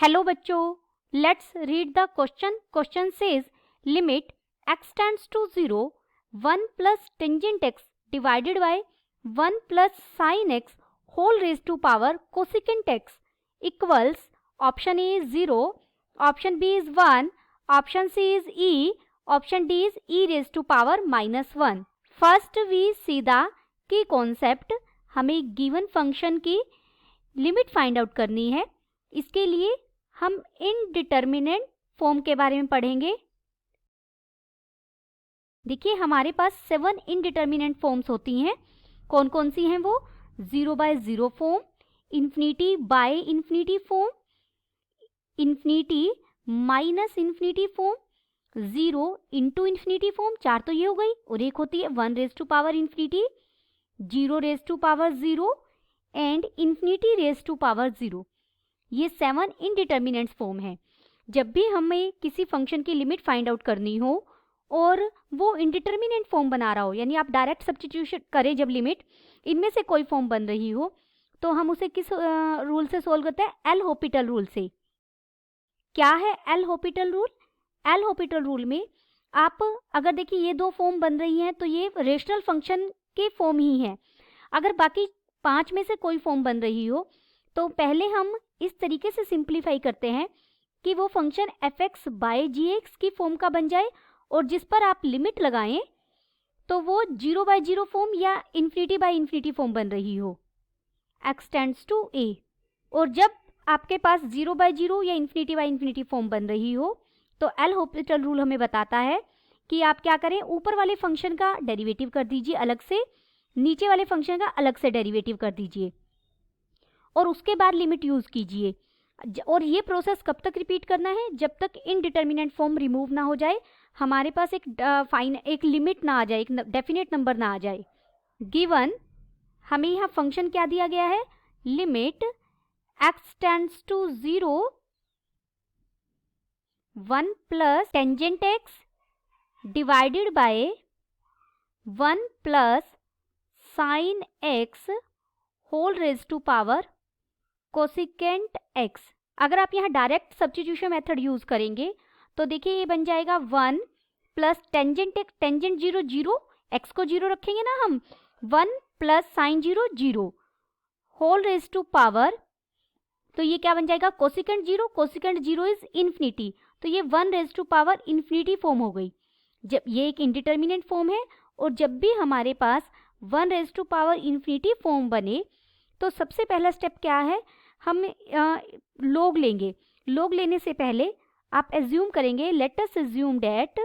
Hello बच्चों, let's read the question. Question says limit x tends to 0 1 plus tangent x divided by 1 plus sine x whole raise to power cosecant x equals option A is 0, option B is 1, option C is e, option D is e raise to power -1. First we see the key concept. हमें given function की limit find out करनी है. इसके लिए हम indeterminate form के बारे में पढ़ेंगे. देखिए हमारे पास 7 इनडिटर्मिनेंट फॉर्म्स होती हैं. कौन कौन सी हैं वो? 0/0 form, infinity by infinity form, infinity minus infinity form, 0 into infinity form, 4 तो ये हो गई, और एक होती है 1 raise to power infinity, 0 raise to power 0 and infinity raise to power 0. ये 7 इनडिटर्मिनेंट फॉर्म है. जब भी हमें किसी फंक्शन की लिमिट फाइंड आउट करनी हो और वो इनडिटर्मिनेंट फॉर्म बना रहा हो, यानी आप डायरेक्ट सब्स्टिट्यूशन करें जब लिमिट इनमें से कोई फॉर्म बन रही हो, तो हम उसे किस रूल से सोल्व करते हैं? एल हॉपिटल रूल से. क्या है L Hôpital rule? L Hôpital rule में आप अगर देखिए ये 2 फॉर्म बन रही हैं तो ये रेशनल फंक्शन के फॉर्म ही है. अगर बाकी 5 में से कोई फॉर्म बन रही हो तो पहले हम इस तरीके से सिंप्लीफाई करते हैं कि वो फंक्शन f(x) बाय gx की फॉर्म का बन जाए, और जिस पर आप लिमिट लगाएं तो वो 0/0 फॉर्म या इन्फिनिटी बाय इन्फिनिटी फॉर्म बन रही हो, x टेंड्स टू a. और जब आपके पास 0/0 या इन्फिनिटी बाय इन्फिनिटी फॉर्म बन रही हो तो एल हॉपिटल रूल हमें बताता है कि आप क्या करें, ऊपर वाले फंक्शन का डेरिवेटिव कर दीजिए अलग से, नीचे वाले फंक्शन का अलग से डेरिवेटिव कर दीजिए, और उसके बाद लिमिट यूज कीजिए. और ये प्रोसेस कब तक रिपीट करना है? जब तक इनडिटर्मिनेंट फॉर्म रिमूव ना हो जाए, हमारे पास एक लिमिट ना आ जाए, एक डेफिनेट नंबर ना आ जाए. गिवन हमें यहाँ फंक्शन क्या दिया गया है? Limit x tends to 0 1 plus tangent x divided by 1 plus sine x whole raise to power cosecant x. अगर आप यहाँ डायरेक्ट सब्स्टिट्यूशन मेथड यूज करेंगे तो देखिए ये बन जाएगा 1 plus tangent x, tangent 0 0, x को 0 रखेंगे ना हम, 1 plus sine 0 0 whole raise to power, तो ये क्या बन जाएगा? कोसिकेंट 0, कोसिकेंट 0 इज इन्फिनिटी, तो ये 1 raise to power infinity form हो गई. जब ये एक इनडिटर्मिनेंट फॉर्म है, और जब भी हमारे पास 1 raise to power infinity form बने तो सबसे पहला स्टेप क्या है? हम लॉग लेंगे. लॉग लेने से पहले आप एज्यूम करेंगे, let us assume that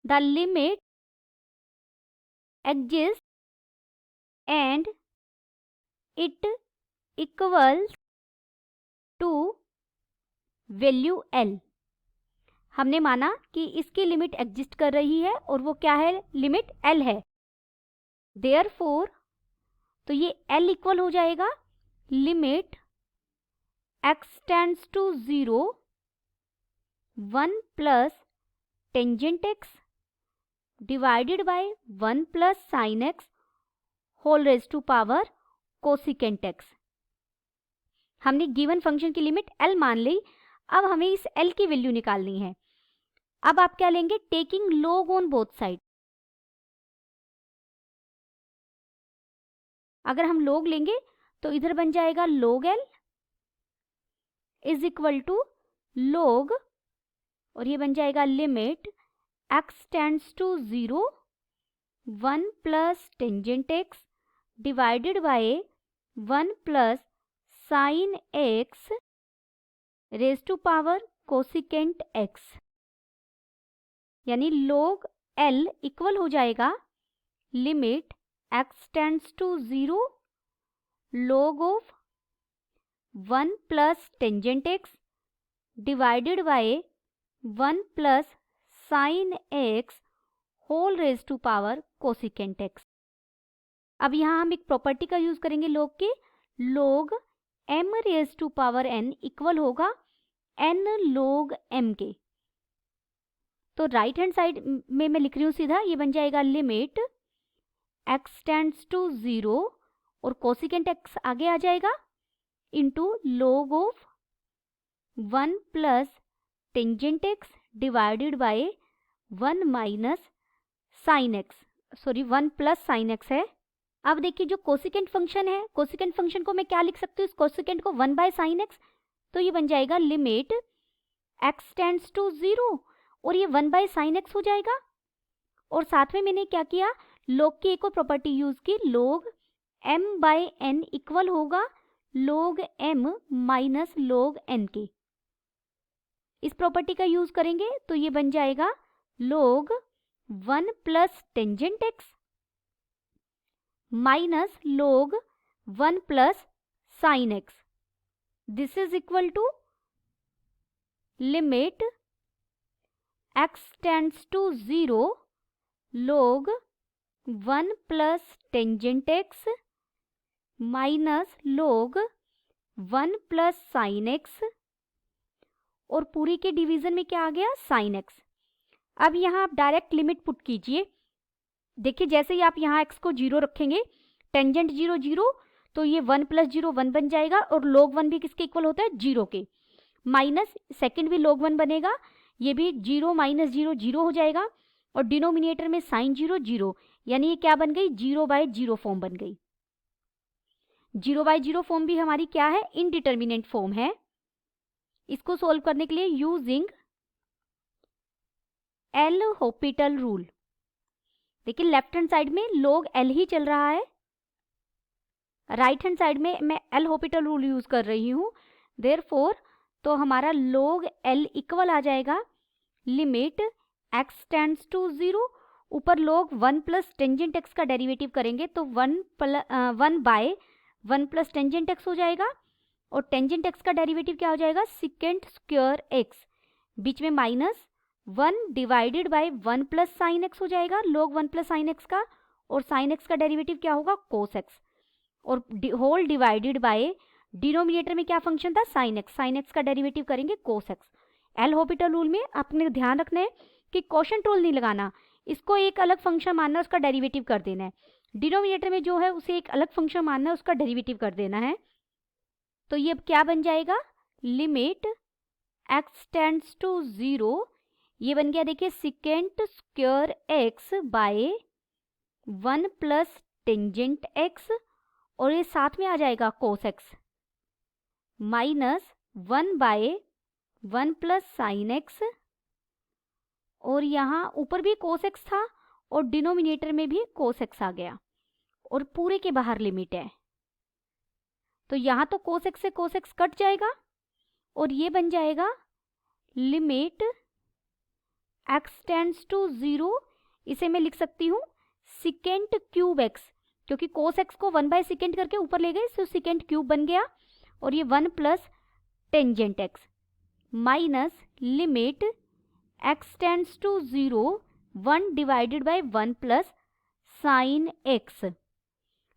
the limit exist and it equals to value l. हमने माना कि इसकी लिमिट एग्जिस्ट कर रही है और वो क्या है? लिमिट l है. देयरफॉर तो ये l इक्वल हो जाएगा limit x tends to 0 1 plus tangent x divided by 1 plus sine x whole raise to power cosecant x. हमने गिवन फंक्शन की लिमिट l मान ली. अब हमें इस l की वैल्यू निकालनी है. अब आप क्या लेंगे? Taking log on both side. अगर हम लॉग लेंगे तो इधर बन जाएगा log l is equal to log, और ये बन जाएगा limit x tends to 0 1 plus tangent x divided by 1 plus sine x raise to power cosecant x. यानी log l इक्वल हो जाएगा limit x tends to 0 log of 1 plus tangent x divided by 1 plus sine x whole raise to power cosecant x. अब यहाँ हम एक property का use करेंगे log के. log m raise to power n equal होगा n log m के. तो राइट हैंड साइड में मैं लिख रही हूँ सीधा, ये बन जाएगा लिमिट x टेंड्स टू 0 और कोसिकेंट x आगे आ जाएगा into log of 1 plus tangent x divided by 1 minus sine x, sorry 1 plus sine x है। अब देखिए जो कोसिकेंट फंक्शन है, कोसिकेंट फंक्शन को मैं क्या लिख सकती हूँ, इस कोसिकेंट को 1 बाय साइन एक्स, तो ये बन जाएगा लिमिट x टेंड्स टू 0 और ये 1 बाय साइन एक्स हो जाएगा। और साथ में मैंने क्या किया, log की एक और प्रॉपर्टी यूज की, log m by n equal होगा log m minus log n के। इस प्रॉपर्टी का यूज करेंगे तो ये बन जाएगा log 1 plus tangent x minus log 1 plus sine x, this is equal to limit x tends to 0 log 1 plus tangent x minus log 1 plus sine x, और पूरी के डिवीजन में क्या आ गया, साइन एक्स। अब यहाँ आप डायरेक्ट लिमिट पुट कीजिए। देखिए जैसे ही आप यहाँ x को 0 रखेंगे, टेंजेंट 0 0, तो ये 1 प्लस 0 1 बन जाएगा, और log 1 भी किसके इक्वल होता है, 0 के, माइनस सेकेंड भी log 1 बनेगा, ये भी 0 माइनस 0 0 हो जाएगा, और डिनोमिनेटर में साइन 0 0, यानी ये क्या बन गई, 0 बाय 0 फॉर्म बन गई। 0 बाय 0 फॉर्म भी हमारी क्या है, इनडिटर्मिनेंट फॉर्म है। इसको सोल्व करने के लिए यूजिंग एल हॉपिटल रूल, देखिए लेफ्ट हैंड साइड में log L ही चल रहा है, राइट हैंड साइड में मैं एल हॉपिटल रूल यूज कर रही हूँ, देयरफॉर तो हमारा log L इक्वल आ जाएगा लिमिट x टेंड्स टू 0, ऊपर log 1 प्लस टेंजेंट x का डेरिवेटिव करेंगे तो 1 बाय 1 प्लस टेंजेंट x हो जाएगा, और टेंजेंट x का डेरिवेटिव क्या हो जाएगा, सिकेंट स्क्वायर x, बीच में minus 1 divided by 1 plus sine x हो जाएगा, log 1 प्लस साइन x का, और साइन x का डेरिवेटिव क्या होगा, कोस x, और होल डिवाइडेड बाय डिनोमिनेटर में क्या फंक्शन था, साइन x का डेरिवेटिव करेंगे कोस x। एल हॉपिटल रूल में आपने ध्यान रखना है कि कोशेंट रूल नहीं लगाना, इसको एक अलग फंक्शन मानना है, उसका डेरिवेटिव कर देना है, डिनोमिनेटर में जो है उसे एक अलग फंक्शन मानना है, उसका डेरिवेटिव कर देना है। तो ये अब क्या बन जाएगा, लिमिट x टेंड्स टू 0, ये बन गया देखिए secant square x by 1 plus tangent x, और ये साथ में आ जाएगा cos x minus 1 by 1 plus sine x, और यहाँ ऊपर भी कोस x था और डिनोमिनेटर में भी कोस x आ गया, और पूरे के बाहर लिमिट है, तो यहाँ तो कोस x से कोस x कट जाएगा, और ये बन जाएगा लिमिट x टेंड्स टू 0, इसे मैं लिख सकती हूँ सिकेंट क्यूब x, क्योंकि कोस x को 1 बाय सिकेंट करके ऊपर ले गए, तो सिकेंट क्यूब बन गया, और ये 1 plus tangent x minus limit x tends to 0 1 divided by 1 plus sine x।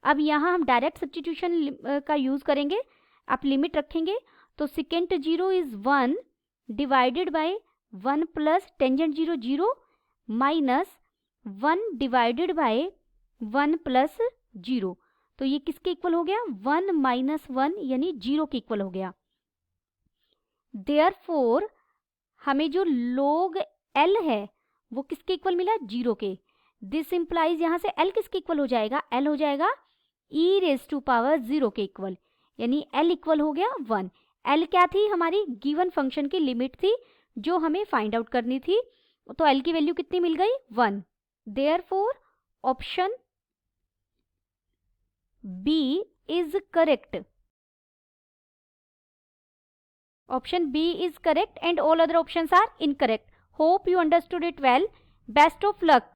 अब यहाँ हम डायरेक्ट सब्स्टिट्यूशन का यूज करेंगे, आप लिमिट रखेंगे तो secant 0 is 1 divided by 1 plus tangent 0 0 minus 1 divided by 1 plus 0, तो ये किसके इक्वल हो गया, 1 माइनस 1 यानी 0 के इक्वल हो गया। देयरफॉर हमें जो log L है वो किसके इक्वल मिला, 0 के। दिस इंप्लाइज यहाँ से L किसके इक्वल हो जाएगा, L हो जाएगा e रेज टू पावर 0 के इक्वल, यानी L इक्वल हो गया 1। L क्या थी, हमारी गिवन फंक्शन की लिमिट थी जो हमें फाइंड आउट करनी थी, तो L की वैल्यू कितनी मिल गई, 1। Therefore option B is correct. Option B is correct and all other options are incorrect. Hope you understood it well. Best of luck.